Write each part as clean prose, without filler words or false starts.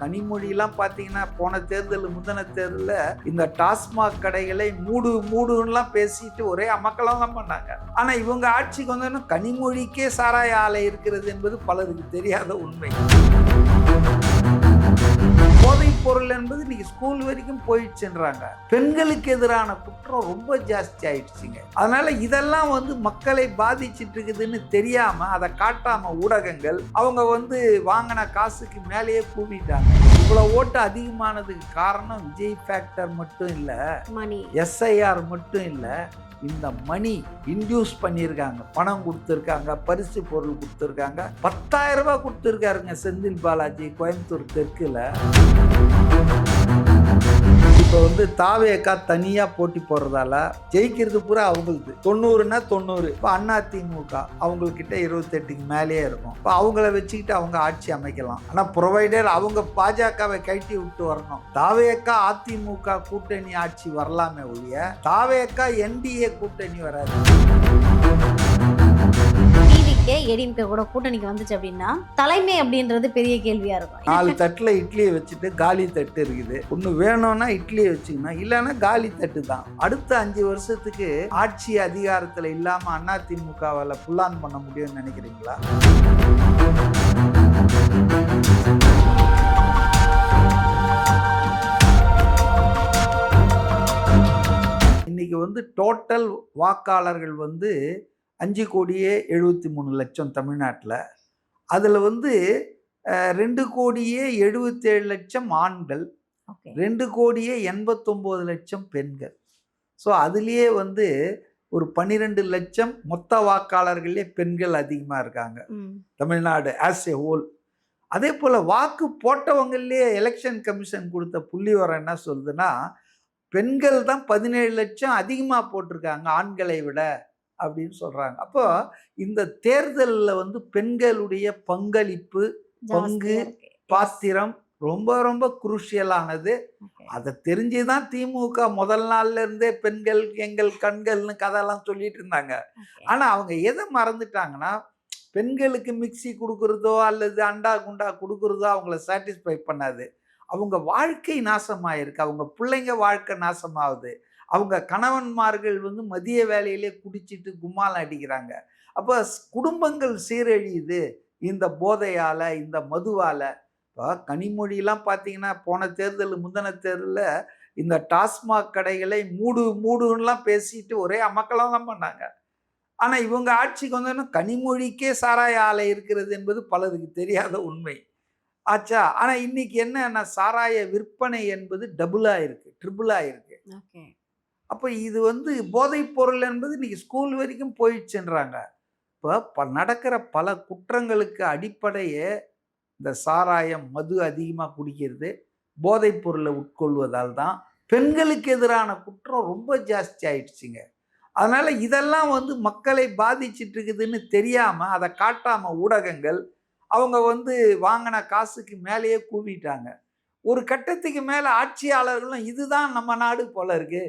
கனிமொழியெல்லாம் பார்த்தீங்கன்னா போன தேர்தல் முந்தின தேர்தலில் இந்த டாஸ்மாக் கடைகளை மூடுலாம் பேசிட்டு ஒரே அமக்கலம் தான் பண்ணாங்க. ஆனால் இவங்க ஆட்சிக்கு வந்தோன்னா கனிமொழிக்கே சாராய ஆலை இருக்கிறது என்பது பலருக்கு தெரியாத உண்மை. போதைப் பொருள் என்பது இன்னைக்கு ஸ்கூல் வரைக்கும் போயிடுச்சுன்றாங்க. பெண்களுக்கு எதிரான குற்றம் ரொம்ப ஜாஸ்தி ஆயிடுச்சுங்க. அதனால இதெல்லாம் மக்களை பாதிச்சுட்டு இருக்குதுன்னு தெரியாம அதை காட்டாம ஊடகங்கள் அவங்க வாங்கின காசுக்கு மேலேயே கூவிட்டாங்க. இவ்வளவு ஓட்டு அதிகமானதுக்கு காரணம் விஜய் ஃபேக்டர் மட்டும் இல்ல, SIR மட்டும் இல்ல, இந்த மணி இன்டியூஸ் பண்ணியிருக்காங்க, பணம் கொடுத்துருக்காங்க, பரிசு பொருள் கொடுத்துருக்காங்க. 10,000 ரூபாய் கொடுத்துருக்காருங்க செந்தில் பாலாஜி கோயம்புத்தூர் தெற்குல. இப்போ தாவேக்கா தனியா போட்டி போடுறதால ஜெயிக்கிறது பூரா அவங்களுக்கு 90ன்னா 90. இப்போ அதிமுக அவங்கக்கிட்ட 28க்கு மேலேயே இருக்கும். இப்போ அவங்கள வச்சுக்கிட்டு அவங்க ஆட்சி அமைக்கலாம். ஆனால் ப்ரொவைடர் அவங்க பாஜகவை கழட்டி விட்டு வரணும். தாவேக்கா அதிமுக கூட்டணி ஆட்சி வரலாமே ஒழிய தாவேக்கா NDA கூட்டணி வராது. ஏடிஎம்கே கூட கூட்டணிக்கு வந்துச்சு அப்படின்னா தலைமை அப்படின்றது பெரிய கேள்வியா இருக்கும். 4 தட்டுல இட்லியை வச்சுட்டு காலி தட்டு இருக்குது. ஒண்ணு வேணும்னா இட்லியை வச்சுக்கணும், இல்லைன்னா காலி தட்டு தான். அடுத்த 5 வருஷத்துக்கு ஆட்சி அதிகாரத்துல இல்லாம அதிமுகவால புல்லான் பண்ண முடியும்னு நினைக்கிறீங்களா? இன்னைக்கு டோட்டல் வாக்காளர்கள் 5,73,00,000 தமிழ்நாட்டில். அதில் 2,77,00,000 ஆண்கள், 2,89,00,000 பெண்கள். ஸோ அதுலேயே ஒரு 12 லட்சம் மொத்த வாக்காளர்களே பெண்கள் அதிகமாக இருக்காங்க தமிழ்நாடு ஆஸ் ஏ ஹோல். அதே போல் வாக்கு போட்டவங்களே எலெக்ஷன் கமிஷன் கொடுத்த புள்ளிவரம் என்ன சொல்லுதுன்னா, பெண்கள் தான் 17 லட்சம் அதிகமாக போட்டிருக்காங்க ஆண்களை விட அப்படின்னு சொல்றாங்க. அப்போ இந்த தேர்தலில் பெண்களுடைய பங்களிப்பு, பங்கு, பாத்திரம் ரொம்ப ரொம்ப குரூஷியலானது. அதை தெரிஞ்சுதான் திமுக முதல் நாள்ல இருந்தே பெண்கள் எங்கள் கண்கள்னு கதையெல்லாம் சொல்லிட்டு இருந்தாங்க. ஆனா அவங்க எதை மறந்துட்டாங்கன்னா, பெண்களுக்கு மிக்சி கொடுக்குறதோ அல்லது அண்டா குண்டா கொடுக்குறதோ அவங்கள சாட்டிஸ்ஃபை பண்ணாது. அவங்க வாழ்க்கை நாசமாயிருக்கு, அவங்க பிள்ளைங்க வாழ்க்கை நாசமாகுது, அவங்க கணவன்மார்கள் மதிய வேலையிலே குடிச்சிட்டு கும்மாலம் அடிக்கிறாங்க. அப்போ குடும்பங்கள் சீரழியுது இந்த போதையால, இந்த மதுவால. இப்போ கனிமொழியெல்லாம் பார்த்தீங்கன்னா போன தேர்தல் முந்தின தேர்தலில் இந்த டாஸ்மாக் கடைகளை மூடுலாம் பேசிட்டு ஒரே அமக்கலம் தான் பண்ணாங்க. ஆனால் இவங்க ஆட்சிக்கு வந்தோன்னா கனிமொழிக்கே சாராய ஆலை இருக்கிறது என்பது பலருக்கு தெரியாத உண்மை ஆச்சா. ஆனால் இன்னைக்கு என்னன்னா, சாராய விற்பனை என்பது டபுளாக இருக்கு, ட்ரிபிளாக இருக்கு. அப்போ இது போதைப் பொருள் என்பது இன்னைக்கு ஸ்கூல் வரைக்கும் போயிடுச்சுன்றாங்க. இப்போ நடக்கிற பல குற்றங்களுக்கு அடிப்படையே இந்த சாராயம், மது அதிகமாக குடிக்கிறது, போதைப் பொருளை உட்கொள்வதால் தான். பெண்களுக்கு எதிரான குற்றம் ரொம்ப ஜாஸ்தி ஆயிடுச்சுங்க. அதனால இதெல்லாம் மக்களை பாதிச்சுட்டு இருக்குதுன்னு தெரியாம அதை காட்டாம ஊடகங்கள் அவங்க வாங்கின காசுக்கு மேலேயே கூவிட்டாங்க. ஒரு கட்டத்துக்கு மேலே ஆட்சியாளர்களும் இதுதான் நம்ம நாடு போல இருக்கு,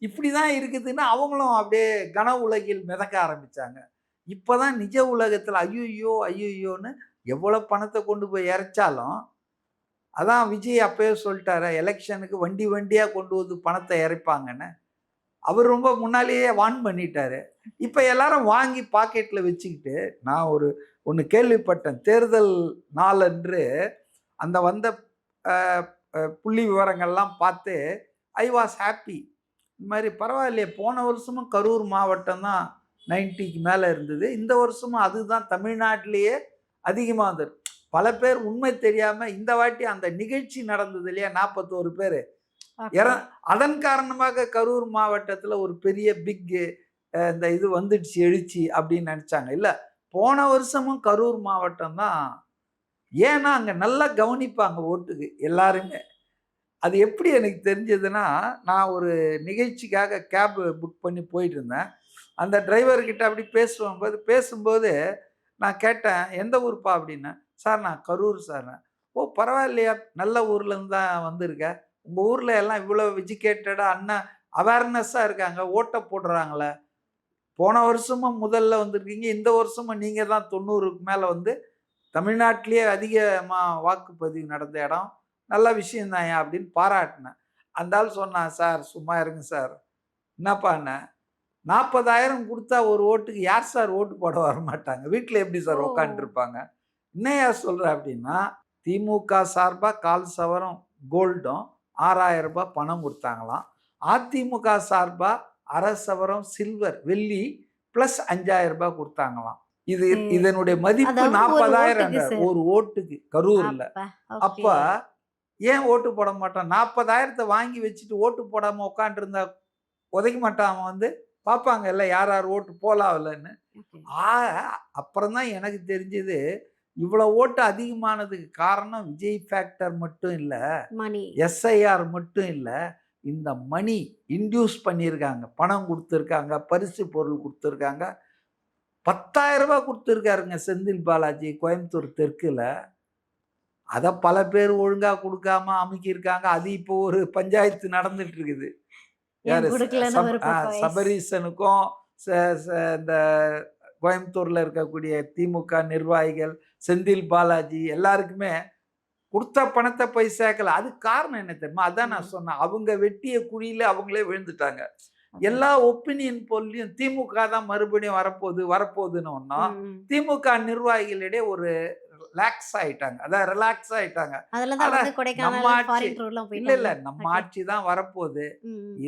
இப்படிதான் இருக்குதுன்னு அவங்களும் அப்படியே கன உலகில் மிதக்க ஆரம்பிச்சாங்க. இப்போதான் நிஜ உலகத்தில் ஐயோன்னு எவ்வளோ பணத்தை கொண்டு போய் இறைச்சாலும், அதான் விஜய் அப்பயே சொல்லிட்டாரு, எலெக்ஷனுக்கு வண்டியாக கொண்டு பணத்தை இறைப்பாங்கன்னு. அவர் ரொம்ப முன்னாலேயே வார்ன் பண்ணிட்டாரு. இப்போ எல்லாரும் வாங்கி பாக்கெட்டில் வச்சுக்கிட்டு, நான் ஒன்று கேள்விப்பட்டேன். தேர்தல் நாளன்று அந்த வந்த புள்ளி விவரங்கள்லாம் பார்த்து ஐ வாஸ் ஹாப்பி. இந்த மாதிரி பரவாயில்லையே, போன வருஷமும் கரூர் மாவட்டம் தான் 90க்கு மேலே இருந்தது, இந்த வருஷமும் அதுதான் தமிழ்நாட்டிலேயே அதிகமாக இருந்தது. பல பேர் உண்மை தெரியாமல் இந்த வாட்டி அந்த நிகழ்ச்சி நடந்தது இல்லையா, 41 பேர் அதன் காரணமாக கரூர் மாவட்டத்தில் ஒரு பெரிய பிக் இந்த இது வந்துடுச்சு எழுச்சி அப்படின்னு நினச்சாங்க. இல்லை, போன வருஷமும் கரூர் மாவட்டம் தான். ஏன்னா அங்கே நல்லா கவனிப்பாங்க ஓட்டுக்கு எல்லாருமே. அது எப்படி எனக்கு தெரிஞ்சதுன்னா, நான் ஒரு நிகழ்ச்சிக்காக கேப் புக் பண்ணி போயிட்டு இருந்தேன். அந்த டிரைவர்கிட்ட அப்படி பேசும்போது நான் கேட்டேன், எந்த ஊருப்பா அப்படின்னா, சார் நான் கரூர் சார். ஓ பரவாயில்லையா, நல்ல ஊர்லேருந்து தான் வந்திருக்கேன். உங்கள் ஊரில் எல்லாம் இவ்வளோ எஜுகேட்டடாக அவேர்னஸ்ஸாக இருக்காங்க, ஓட்டை போடுறாங்களே. போன வருஷமும் முதல்ல வந்திருக்கீங்க, இந்த வருஷமும் நீங்கள் தான் 90க்கு மேலே தமிழ்நாட்டிலேயே அதிகமாக வாக்குப்பதிவு நடந்த இடம் நல்ல விஷயம் தான் அப்படின்னு பாராட்டினேன். அந்த ஆள் சொன்னான், சார் சும்மா இருங்க சார், என்னப்பாண்ண 40,000 கொடுத்தா ஒரு ஓட்டுக்கு யார் சார் ஓட்டு போட வரமாட்டாங்க, வீட்டில் எப்படி சார் உட்காந்துருப்பாங்க, என்னையா சொல்ற அப்படின்னா, திமுக சார்பாக 1/4 சவரம் கோல்டும் 6,000 ரூபாய் பணம் கொடுத்தாங்களாம். அதிமுக சார்பாக 1/2 சவரம் சில்வர் வெள்ளி பிளஸ் 5,000 ரூபாய் கொடுத்தாங்களாம். இது இதனுடைய மதிப்பு 40,000 ஒரு ஓட்டுக்கு கரூர்ல. அப்ப ஏன் ஓட்டு போட மாட்டான்? 40,000 வாங்கி வச்சுட்டு ஓட்டு போடாம உட்காந்து இருந்தா உதைக்க மாட்டான் அவன் வந்து பார்ப்பாங்க இல்ல யார் யார் ஓட்டு போலாம் இல்லைன்னு. அப்புறம் தான் எனக்கு தெரிஞ்சது இவ்வளவு ஓட்டு அதிகமானதுக்கு காரணம் விஜய் ஃபேக்டர் மட்டும் இல்ல, எஸ்ஐஆர் மட்டும் இல்ல, இந்த மணி இன்டியூஸ் பண்ணியிருக்காங்க, பணம் கொடுத்துருக்காங்க, பரிசு பொருள் கொடுத்துருக்காங்க. 10,000 ரூபாய் கொடுத்துருக்காருங்க செந்தில் பாலாஜி கோயம்புத்தூர் தெற்குல. அதை பல பேர் ஒழுங்கா கொடுக்காம அமுக்கியிருக்காங்க. அது இப்போ ஒரு பஞ்சாயத்து நடந்துட்டு இருக்குது. சபரீசனுக்கும் இந்த கோயம்புத்தூர்ல இருக்கக்கூடிய திமுக நிர்வாகிகள் செந்தில் பாலாஜி எல்லாருக்குமே கொடுத்த பணத்தை போய் சேர்க்கல. அது காரணம் என்ன தெரியுமா? அதான் நான் சொன்னேன், அவங்க வெட்டிய குழியில அவங்களே விழுந்துட்டாங்க. எல்லா ஒப்பீனியன் போல்லையும் திமுக தான் மறுபடியும் வரப்போகுதுன்னு ஒன்னா திமுக நிர்வாகிகளிடையே ஒரு ரிலாக்ஸ் ஆயிட்டாங்க, அதான் ரிலாக்ஸ் ஆயிட்டாங்க. நம்ம ஆட்சி தான் வரப்போகுது,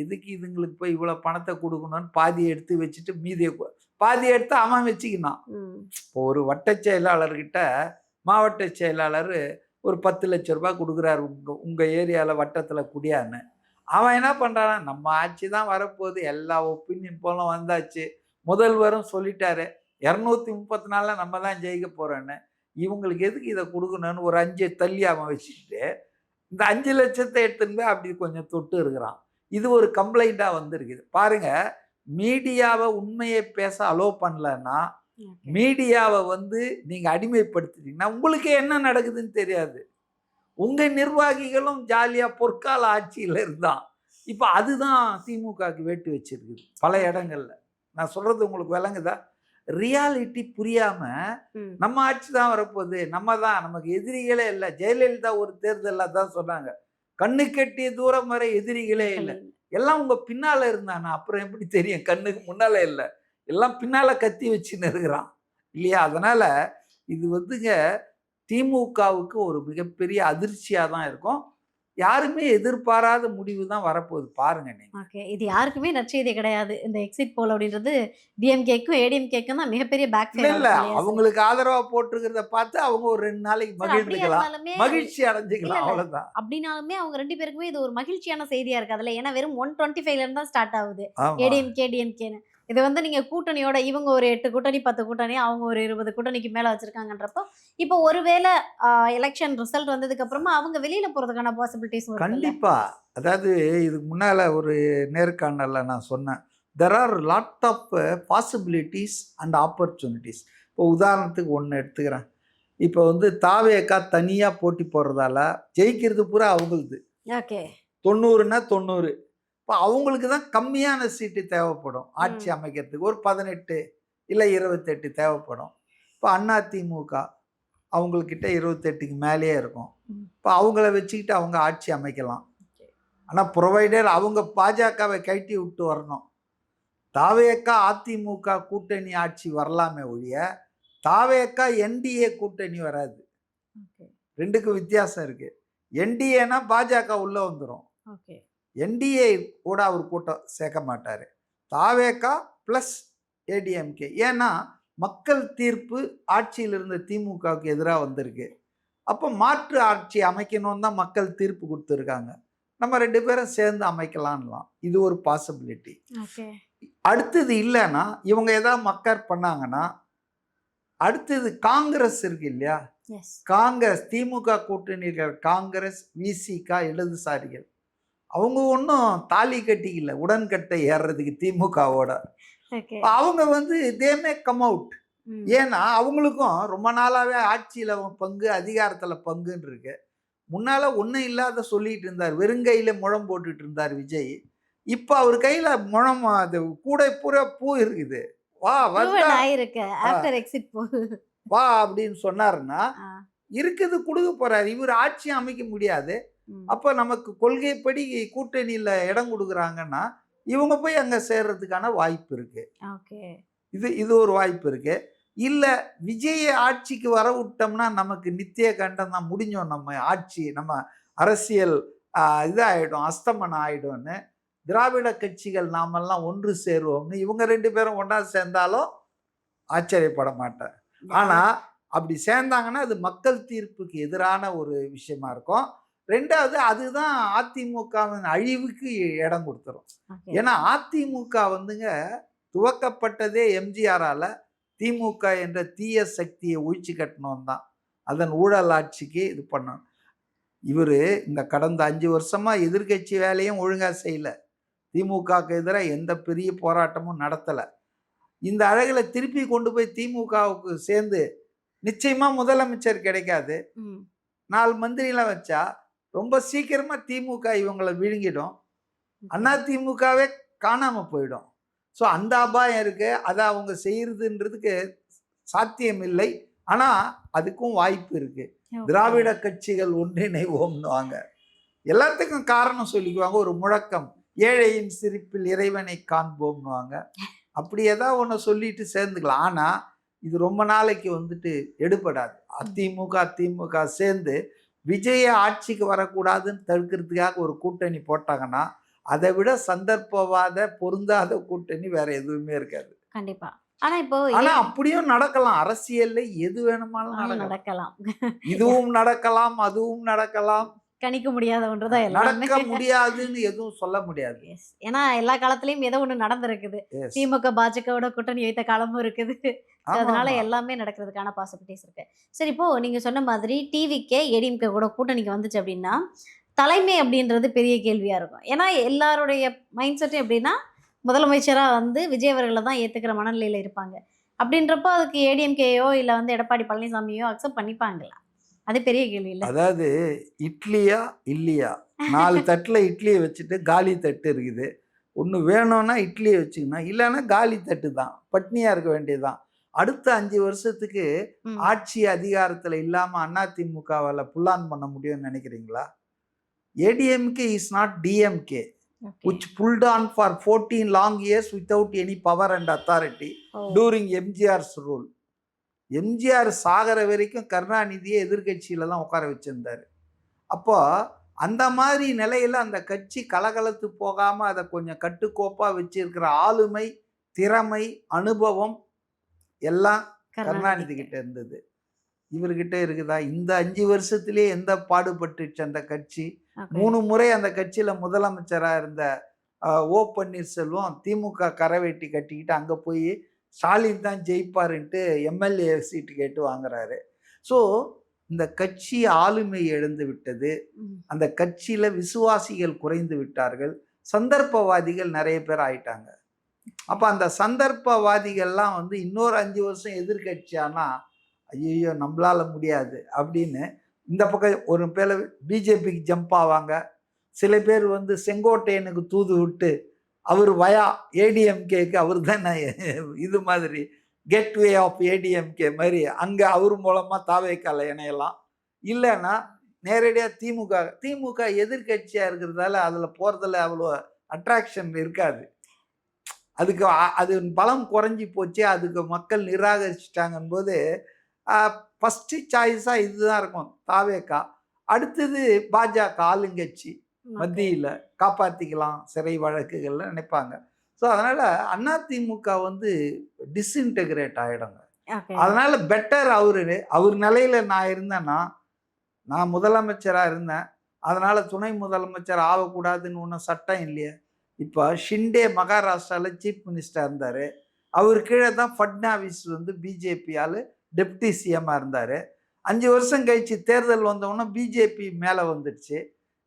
எதுக்கு இதுங்களுக்கு போய் இவ்வளவு பணத்தை கொடுக்கணும்னு பாதியை எடுத்து வச்சுட்டு மீதியை பாதியை எடுத்து அவன் வச்சுக்கினான். இப்போ ஒரு வட்ட செயலாளர்கிட்ட மாவட்ட செயலாளர் ஒரு 10 லட்சம் ரூபாய் கொடுக்குறாரு, உங்க ஏரியால வட்டத்துல குடியான்னு. அவன் என்ன பண்றானா, நம்ம ஆட்சி தான் வரப்போகுது, எல்லா ஒப்பீனியன் போலும் வந்தாச்சு, முதல்வரும் சொல்லிட்டாரு 234 நம்ம தான் ஜெயிக்க போறோன்னு, இவங்களுக்கு எதுக்கு இதை கொடுக்கணும்னு ஒரு 5 தள்ளி அவன் வச்சுக்கிட்டு இந்த 5 லட்சத்தை எடுத்துன்னு போய் அப்படி கொஞ்சம் தொட்டு இருக்கிறான். இது ஒரு கம்ப்ளைண்டா வந்திருக்குது. பாருங்க, மீடியாவை உண்மையை பேச அலோ பண்ணலன்னா, மீடியாவை வந்து நீங்க அடிமைப்படுத்திட்டீங்கன்னா உங்களுக்கு என்ன நடக்குதுன்னு தெரியாது. உங்க நிர்வாகிகளும் ஜாலியா பொற்கால ஆட்சியில இருந்தான். இப்ப அதுதான் திமுகவுக்கு வேட்டு வச்சிருக்குது பல இடங்கள்ல. நான் சொல்றது உங்களுக்கு விளங்குதா? ரியாலிட்டி புரியாம நம்ம ஆட்சி தான் வரப்போகுது, நம்ம தான், நமக்கு எதிரிகளே இல்லை. ஜெயலலிதா ஒரு தேர்தல்ல தான் சொன்னாங்க, கண்ணு கெட்டிய தூரம் வரை எதிரிகளே இல்லை, எல்லாம் உங்க பின்னால இருந்தானா, அப்புறம் எப்படி தெரியும் கண்ணுக்கு முன்னால இல்லை, எல்லாம் பின்னால கத்தி வச்சுன்னு இருக்கிறான் இல்லையா? அதனால இது வந்துங்க திமுகவுக்கு ஒரு மிகப்பெரிய அதிர்ச்சியா தான் இருக்கும். யாருமே எதிர்பாராத முடிவு தான் வரப்போகுது பாருங்க நீங்க. ஓகே, இது யாருக்குமே நற்செய்தி கிடையாது. இந்த எக்ஸிட் போல் அப்படின்றது டிஎம்கேக்கும் ஏடிஎம்கேக்கும் தான் மிகப்பெரிய பேக் ஃபயர். இல்ல, அவங்களுக்கு ஆதரவா போட்டுக்கிறத பார்த்து அவங்க ஒரு 2 நாளைக்கு மகிழ்ந்துக்கலாம், மகிழ்ச்சி அடைஞ்சுக்கலாம், அவ்வளவுதான். அப்படினாலுமே அவங்க 2 பேருக்குமே இது ஒரு மகிழ்ச்சியான செய்தியா இருக்காதுல்ல. ஏன்னா வெறும் 125ல இருந்து தான் ஸ்டார்ட் ஆகுது ஏடிஎம்கே டிஎம்கேன்னு. இது வந்து நீங்க கூட்டணியோட இவங்க ஒரு 8 கூட்டணி 10 கூட்டணி அவங்க ஒரு 20 கூட்டணிக்கு மேல வச்சிருக்காங்கன்றப்போ இப்போ ஒருவேளை எலெக்ஷன் ரிசல்ட் வந்ததுக்கு அப்புறமா அவங்க வெளியில போறதுக்கான பாசிபிலிட்டிஸ் கண்டிப்பா. அதாவது இதுக்கு முன்னால ஒரு நேர்காணல்ல நான் சொன்னேன், there are lot of possibilities and opportunities. இப்போ உதாரணத்துக்கு ஒன்று எடுத்துக்கிறேன். இப்போ வந்து தாவேக்கா தனியா போட்டி போடுறதால ஜெயிக்கிறது பூரா அவங்களுது. ஓகே, 90னா 90. இப்போ அவங்களுக்கு தான் கம்மியான சீட்டு தேவைப்படும் ஆட்சி அமைக்கிறதுக்கு, ஒரு 18 இல்லை 28 தேவைப்படும். இப்போ அதிமுக அவங்கக்கிட்ட 28க்கு மேலேயே இருக்கும். இப்போ அவங்கள வச்சுக்கிட்டு அவங்க ஆட்சி அமைக்கலாம். ஆனால் ப்ரொவைடர் அவங்க பாஜகவை கழட்டி விட்டு வரணும். தாவேக்கா அதிமுக கூட்டணி ஆட்சி வரலாமே ஒழிய தாவேக்கா என்டிஏ கூட்டணி வராது. ரெண்டுக்கும் வித்தியாசம் இருக்கு. என்டிஏனா பாஜக உள்ள வந்துடும், என்டிஏ கூட அவர் கூட்டம் சேர்க்க மாட்டார். தாவேக்கா ப்ளஸ் ஏடிஎம்கே. ஏன்னா மக்கள் தீர்ப்பு ஆட்சியில் இருந்த திமுகவுக்கு எதிராக வந்திருக்கு. அப்போ மாற்று ஆட்சி அமைக்கணும்னு தான் மக்கள் தீர்ப்பு கொடுத்துருக்காங்க. நம்ம 2 பேரும் சேர்ந்து அமைக்கலாம்லாம், இது ஒரு பாசிபிலிட்டி. அடுத்தது இல்லைன்னா இவங்க ஏதாவது மக்கள் பண்ணாங்கன்னா அடுத்தது காங்கிரஸ் இருக்கு இல்லையா, காங்கிரஸ் திமுக கூட்டணிகள் காங்கிரஸ் விசிகா இடதுசாரிகள் அவங்க ஒன்றும் தாலி கட்டிக்கல உடன்கட்டை ஏறுறதுக்கு திமுகவோட. அவங்க வந்து தே மே கம் அவுட். ஏன்னா அவங்களுக்கும் ரொம்ப நாளாவே ஆட்சியில பங்கு அதிகாரத்துல பங்குன்னு இருக்கு. முன்னால ஒன்றும் இல்லாத சொல்லிட்டு இருந்தார், வெறுங்கையில முழம் போட்டுட்டு இருந்தார் விஜய். இப்ப அவர் கையில முழம் அது கூட பூரா பூ இருக்குது. வா வா அப்படின்னு சொன்னாருன்னா இருக்குது கொடுக்க போறாரு. இவர் ஆட்சி அமைக்க முடியாது, அப்போ நமக்கு கொள்கைப்படி கூட்டணியில் இடம் கொடுக்குறாங்கன்னா இவங்க போய் அங்கே சேர்றதுக்கான வாய்ப்பு இருக்கு. இது ஒரு வாய்ப்பு இருக்கு. இல்லை விஜயை ஆட்சிக்கு வர விட்டோம்னா நமக்கு நித்திய கண்டம் தான், முடிஞ்சோம் நம்ம ஆட்சி, நம்ம அரசியல் இதாகிடும், அஸ்தமனம் ஆகிடும்னு திராவிட கட்சிகள் நாமெல்லாம் ஒன்று சேருவோம்னு இவங்க 2 பேரும் ஒன்றா சேர்ந்தாலும் ஆச்சரியப்பட மாட்டேன். ஆனால் அப்படி சேர்ந்தாங்கன்னா அது மக்கள் தீர்ப்புக்கு எதிரான ஒரு விஷயமா இருக்கும். 2வது அதுதான் அதிமுகவின் அழிவுக்கு இடம் கொடுத்துரும். ஏன்னா அதிமுக வந்துங்க துவக்கப்பட்டதே எம்ஜிஆரால் திமுக என்ற தீய சக்தியை ஒழிச்சு கட்டணும் தான், அதன் ஊழல் ஆட்சிக்கு இது பண்ணணும். இவர் இந்த கடந்த 5 வருஷமாக எதிர்கட்சி வேலையும் ஒழுங்காக செய்யலை, திமுகவுக்கு எதிராக எந்த பெரிய போராட்டமும் நடத்தலை. இந்த அழகில் திருப்பி கொண்டு போய் திமுகவுக்கு சேர்ந்து நிச்சயமாக முதலமைச்சர் கிடைக்காது. 4 மந்திரிலாம் வச்சா ரொம்ப சீக்கிரமாக திமுக இவங்களை விழுங்கிடும், அதிமுகவே காணாமல் போயிடும். ஸோ அந்த அபாயம் இருக்குது. அதை அவங்க செய்கிறதுன்றதுக்கு சாத்தியம் இல்லை, ஆனால் அதுக்கும் வாய்ப்பு இருக்குது. திராவிட கட்சிகள் ஒன்றிணைவோம்னுவாங்க, எல்லாத்துக்கும் காரணம் சொல்லிக்குவாங்க, ஒரு முழக்கம், ஏழையின் சிரிப்பில் இறைவனை காண்போம்னுவாங்க. அப்படி ஏதாவது ஒன்று சொல்லிட்டு சேர்ந்துக்கலாம். ஆனால் இது ரொம்ப நாளைக்கு வந்துட்டு எடுபடாது. திமுக சேர்ந்து விஜய ஆட்சிக்கு வரக்கூடாதுன்னு தடுக்கிறதுக்காக ஒரு கூட்டணி போட்டாங்கன்னா அதை விட சந்தர்ப்பவாத பொருந்தாத கூட்டணி வேற எதுவுமே இருக்காது. கண்டிப்பா. ஆனா இப்போ அப்படியும் நடக்கலாம், அரசியல்ல எது வேணுமானாலும் நடக்கலாம். இதுவும் நடக்கலாம், அதுவும் நடக்கலாம், கணிக்க முடியாத ஒன்றுதான் நடக்க முடியாதுன்னு எதுவும் சொல்ல முடியாது. ஏன்னா எல்லா காலத்திலயும் ஏதோ ஒண்ணு நடந்திருக்குது. திமுக பாஜகவோட கூட்டணி வைத்த காலமும் இருக்குது. அதனால எல்லாமே நடக்கிறதுக்கான பாசிபிலிட்டிஸ் இருக்கு. சரி, இப்போ நீங்க சொன்ன மாதிரி டிவிக்கே ஏடிஎம்கே கூட கூட்டணிக்கு வந்துச்சு அப்படின்னா தலைமை அப்படின்றது பெரிய கேள்வியா இருக்கும். ஏன்னா எல்லாருடைய மைண்ட் செட்டும் எப்படின்னா முதலமைச்சரா வந்து விஜய் அவர்களை தான் ஏத்துக்கிற மனநிலையில இருப்பாங்க. அப்படின்றப்போ அதுக்கு ஏடிஎம்கேயோ இல்ல வந்து எடப்பாடி பழனிசாமியோ அக்செப்ட் பண்ணிப்பாங்களா? அது பெரிய கேள்வி இல்லை? அதாவது இட்லியா இல்லையா, 4 தட்டில் இட்லியை வச்சுட்டு காலி தட்டு இருக்குது. ஒன்று வேணும்னா இட்லியை வச்சுக்கணும், இல்லைன்னா காலி தட்டு தான், பட்னியாக இருக்க வேண்டியதுதான். அடுத்த 5 வருஷத்துக்கு ஆட்சி அதிகாரத்தில் இல்லாமல் அதிமுகவால் புல்லான் பண்ண முடியும்னு நினைக்கிறீங்களா? ADMK is not DMK which pulled on for 14 long years without any power and authority during MGR's rule. MGR சாகிற வரைக்கும் கருணாநிதியை எதிர்கட்சியில தான் உட்கார வச்சிருந்தாரு. அப்போ அந்த மாதிரி நிலையில அந்த கட்சி கலகலத்து போகாம அதை கொஞ்சம் கட்டுக்கோப்பா வச்சிருக்கிற ஆளுமை, திறமை, அனுபவம் எல்லாம் கருணாநிதி கிட்ட இருந்தது. இவர்கிட்ட இருக்குதா? இந்த 5 வருஷத்திலே எந்த பாடுபட்டுச்சு அந்த கட்சி? 3 முறை அந்த கட்சியில முதலமைச்சராக இருந்த ஓ பன்னீர்செல்வம் திமுக கரவேட்டி கட்டிக்கிட்டு அங்கே போய் ஸ்டாலின் தான் ஜெயிப்பாருன்ட்டு எம்எல்ஏ சீட்டு கேட்டு வாங்குறாரு. ஸோ இந்த கட்சி ஆளுமை இழந்து விட்டது, அந்த கட்சியில் விசுவாசிகள் குறைந்து விட்டார்கள், சந்தர்ப்பவாதிகள் நிறைய பேர் ஆயிட்டாங்க. அப்போ அந்த சந்தர்ப்பவாதிகள்லாம் வந்து இன்னொரு 5 வருஷம் எதிர்கட்சியானா ஐயோ நம்மளால முடியாது அப்படின்னு இந்த பக்கம் ஒரு பேர் பிஜேபிக்கு ஜம்ப் ஆவாங்க. சில பேர் வந்து செங்கோட்டையனுக்கு தூது விட்டு அவர் வயா ஏடிஎம்கேக்கு அவர் தான் இது மாதிரி கெட்வே ஆஃப் ஏடிஎம்கே மாதிரி அங்கே அவர் மூலமாக தாவேக்கால இணையலாம். இல்லைன்னா நேரடியாக திமுக எதிர்கட்சியாக இருக்கிறதால அதில் போகிறதுல அவ்வளோ அட்ராக்ஷன் இருக்காது. அதுக்கு அது பலம் குறைஞ்சி போச்சு, அதுக்கு மக்கள் நிராகரிச்சிட்டாங்கன் போது ஃபஸ்ட்டு சாய்ஸாக இதுதான் இருக்கும் தாவேக்கா. அடுத்தது பாஜக ஆளுங்கட்சி மத்தியில் காப்பாற்றிக்கலாம் சிறை வழக்குகள்ல நினைப்பாங்க. ஸோ அதனால் அதிமுக வந்து டிஸ்இன்டெகிரேட் ஆகிடுங்க. அதனால் பெட்டர் அவர் நிலையில் நான் இருந்தேன்னா, நான் முதலமைச்சராக இருந்தேன், அதனால் துணை முதலமைச்சர் ஆகக்கூடாதுன்னு ஒன்றும் சட்டம் இல்லையே. இப்போ ஷிண்டே மகாராஷ்டிராவில் சீஃப் மினிஸ்டர் இருந்தார், அவர் கீழே தான் ஃபட்னாவிஸ் வந்து பிஜேபியால் டெப்டி சிஎம்மாக இருந்தார். 5 வருஷம் கழிச்சு தேர்தல் வந்தவொன்னே பிஜேபி மேலே வந்துடுச்சு.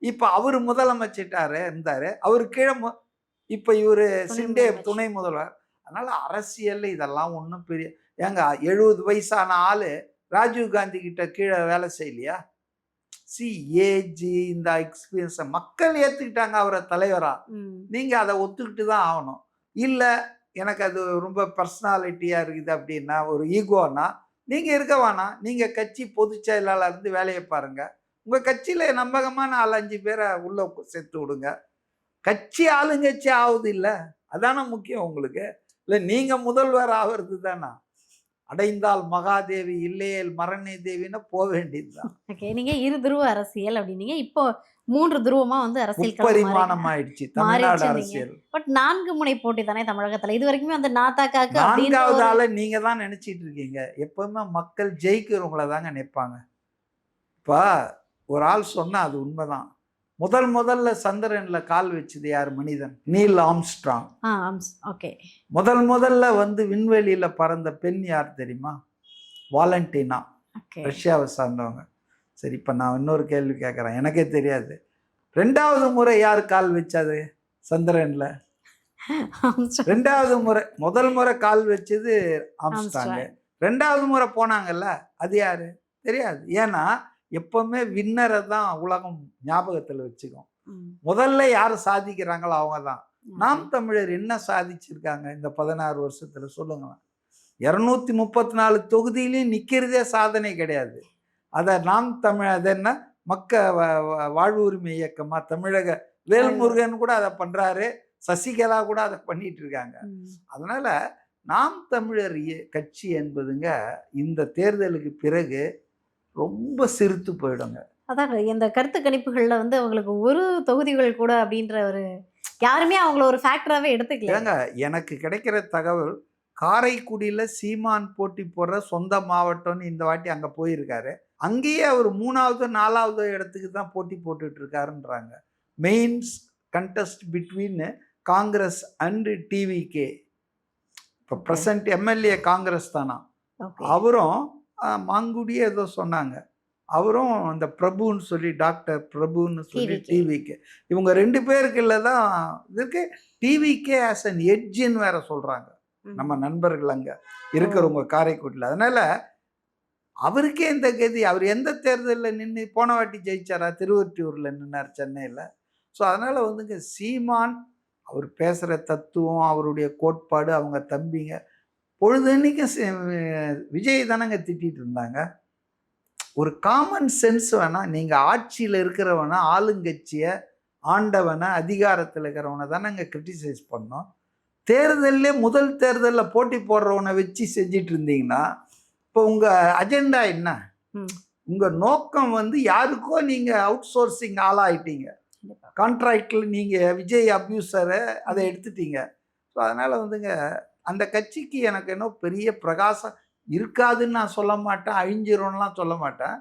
இப்போ அவர் முதலமைச்சர் இருந்தார், அவர் கீழே இப்போ இவர் ஷிண்டே துணை முதல்வர். அதனால் அரசியலில் இதெல்லாம் ஒன்றும் பெரிய ஏங்க 70 வயசான ஆள் ராஜீவ் காந்தி கிட்ட கீழே வேலை செய்யலையா? ஏஜ் இந்த எக்ஸ்பீரியன்ஸை மக்கள் ஏற்றுக்கிட்டாங்க அவரை தலைவராக. நீங்கள் அதை ஒத்துக்கிட்டு தான் ஆகணும். இல்லை எனக்கு அது ரொம்ப பர்சனாலிட்டியாக இருக்குது அப்படின்னா, ஒரு ஈகோன்னா நீங்கள் இருக்க வேணாம், நீங்கள் கட்சி பொதுச் செயலாளர் இருந்து வேலையை பாருங்கள், உங்கள் கட்சியில் நம்பகமான 4-5 பேரை உள்ள சேர்த்து விடுங்க. கட்சி ஆளுங்கட்சி ஆகுது இல்லை, அதான முக்கியம் உங்களுக்கு. இல்லை நீங்கள் முதல்வர் ஆகிறது தானா? அடைந்தால் மகாதேவி இல்லையேல் மரணி தேவின்னா போக வேண்டியதுதான். ஓகே, நீங்க 2 துருவ அரசியல் அப்படின்னீங்க. இப்போ 3 துருவமா வந்து அரசியல் பரிமாணம் ஆயிடுச்சு தமிழ்நாடு அரசியல். பட் 4 முனை போட்டி தானே தமிழகத்துல. இது வரைக்குமே அந்த நாத்தாக்காக்கு 4வது ஆளை நீங்க தான் நினைச்சிட்டு இருக்கீங்க. எப்பவுமே மக்கள் ஜெயிக்கிறவங்கள தாங்க நினைப்பாங்க. இப்போ ஒரு ஆள் சொன்னா அது உண்மைதான். முதல்ல சந்திரன்ல கால் வச்சது யார்? மனிதன், நீல் ஆம்ஸ்ட்ராங். ஓகே. முதல்ல வந்து விண்வெளியில பறந்த பெண் யார் தெரியுமா? வாலண்டினா, ரஷ்யாவை சார்ந்தவங்க. சரி, இப்போ நான் இன்னொரு கேள்வி கேட்குறேன், எனக்கே தெரியாது. 2வது முறை யார் கால் வச்சது சந்திரன்ல? 2வது முறை. முதல் முறை கால் வச்சது ஆம்ஸ்ட்ராங். 2வது முறை போனாங்கல்ல, அது யாரு? தெரியாது. ஏன்னா எப்பவுமே வின்னரை தான் உலகம் ஞாபகத்தில் வச்சுக்கும். முதல்ல யார் சாதிக்கிறாங்களோ அவங்க தான். நாம் தமிழர் என்ன சாதிச்சிருக்காங்க இந்த 16 வருஷத்துல சொல்லுங்களேன். 234 தொகுதியிலையும் நிற்கிறதே சாதனை கிடையாது. அதை நாம் தமிழ், அது என்ன வாழ்வு உரிமை இயக்கமா தமிழக வேல்முருகன் கூட அதை பண்றாரு, சசிகலா கூட அதை பண்ணிட்டு இருக்காங்க. அதனால நாம் தமிழர் கட்சி என்பதுங்க இந்த தேர்தலுக்கு பிறகு ரொம்ப சிரித்து போயிடுங்க. அதான் இந்த கருத்து கணிப்புகள்ல வந்து அவங்களுக்கு ஒரு தொகுதிகள் கூட அப்படின்ற ஒரு யாருமே அவங்கள ஒரு ஃபேக்டராகவே எடுத்துக்கல. எனக்கு கிடைக்கிற தகவல், காரைக்குடியில் சீமான் போட்டி போடுற சொந்த மாவட்டம்னு இந்த வாட்டி அங்கே போயிருக்காரு. அங்கேயே அவர் 3வது 4வது இடத்துக்கு தான் போட்டி போட்டுட்டு இருக்காருன்றாங்க. Mains contest between Congress and TVK. இப்போ ப்ரெசன்ட் எம்எல்ஏ காங்கிரஸ் தானா, அவரும் மாங்குடியே ஏதோ சொன்னாங்க, அவரும் அந்த பிரபுன்னு சொல்லி டாக்டர் பிரபுன்னு சொல்லி டிவிகே. இவங்க 2 பேருக்குள்ள தான் இதுக்கு டிவிகே ஆஸ் அன் எட்ஜின்னு வேற சொல்றாங்க நம்ம நண்பர்கள் அங்கே இருக்கிறவங்க காரைக்குடியில். அதனால அவருக்கே இந்த கதி. அவர் எந்த தேர்தலில் நின்று போன வாட்டி ஜெயிச்சாரா? திருவொற்றியூரில் நின்னார், சென்னையில். ஸோ அதனால் வந்துங்க சீமான் அவர் பேசுகிற தத்துவம், அவருடைய கோட்பாடு, அவங்க தம்பிங்க பொழுதுன்னைக்கும் விஜய் தானங்க திட்டிகிட்டு இருந்தாங்க. ஒரு காமன் சென்ஸ் வேணால், நீங்கள் ஆட்சியில் இருக்கிறவனை, ஆளுங்கட்சியை ஆண்டவனை, அதிகாரத்தில் இருக்கிறவனை தானங்க கிரிட்டிசைஸ் பண்ணோம். தேர்தலே முதல் தேர்தலில் போட்டி போடுறவனை வச்சு செஞ்சிட்டு இருந்தீங்கன்னா இப்போ உங்கள் அஜெண்டா என்ன? உங்கள் நோக்கம் வந்து யாருக்கோ நீங்கள் அவுட் சோர்சிங் ஆளாயிட்டீங்க. கான்ட்ராக்டில் நீங்கள் விஜய் அப்யூசரை அதை எடுத்துட்டீங்க. ஸோ அதனால் வந்துங்க அந்த கட்சிக்கு எனக்கு என்ன பெரிய பிரகாசம் இருக்காதுன்னு நான் சொல்ல மாட்டேன், அழிஞ்சிரும்லாம் சொல்ல மாட்டேன்.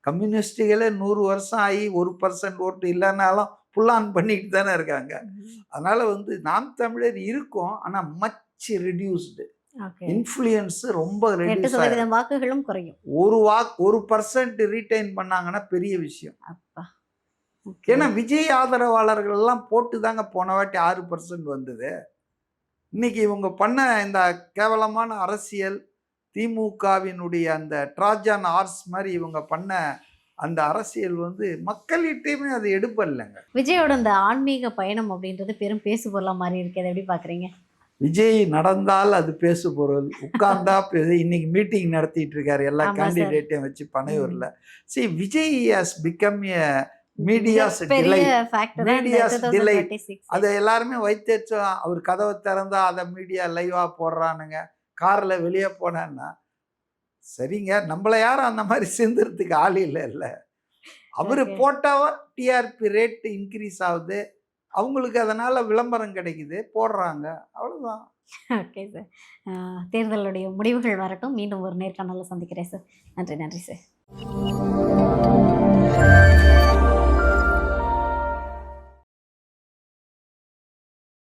கம்யூனிஸ்டுகளே 100 வருஷம் ஆகி 1% ஓட்டு இல்லைன்னாலும் புல்லான் பண்ணிக்கிட்டு தானே இருக்காங்க. அதனால் வந்து நாம் தமிழர் இருக்கும், ஆனால் மச் ரெடியூஸ்டு. இன்ஃப்ளூயன்ஸ் ரொம்ப ரெடியூஸ், வாக்குகளும் குறையும். 1% ரீட்டைன் பண்ணாங்கன்னா பெரிய விஷயம். ஏன்னா விஜய் ஆதரவாளர்கள் எல்லாம் போட்டு தாங்க போன வாட்டி 6% வந்தது. இன்னைக்கு இவங்க பண்ண இந்த கேவலமான அரசியல், திமுகவினுடைய அந்த ட்ராஜான் ஆர்ஸ் மாதிரி இவங்க பண்ண அந்த அரசியல் வந்து மக்கள்கிட்டையுமே அது எடுப்பல்லைங்க. விஜயோட இந்த ஆன்மீக பயணம் அப்படின்றது பெரும் பேசு பொருளாக மாறி இருக்கு. அதை எப்படி பார்க்குறீங்க? விஜய் நடந்தால் அது பேசு பொருள், உட்கார்ந்தா இன்னைக்கு மீட்டிங் நடத்திட்டு இருக்காரு எல்லா கேண்டிடேட்டையும் வச்சு பனையூரில். சரி, Vijay has become a medias delight. அதை எல்லாருமே வைத்தேச்சு. அவர் கதவை திறந்தா அதை மீடியா லைவாக போடுறானுங்க. காரில் வெளியே போனேன்னா சரிங்க, நம்மளை யாரும் அந்த மாதிரி சேர்ந்துறதுக்கு ஆள் இல்லை. அவர் போட்டாவா டிஆர்பி ரேட்டு இன்க்ரீஸ் ஆகுது, அவங்களுக்கு அதனால் விளம்பரம் கிடைக்குது, போடுறாங்க, அவ்வளோதான். ஓகே சார், தேர்தலுடைய முடிவுகள் வரட்டும். மீண்டும் ஒரு நேர்காணலில் சந்திக்கிறேன் சார். நன்றி சார்.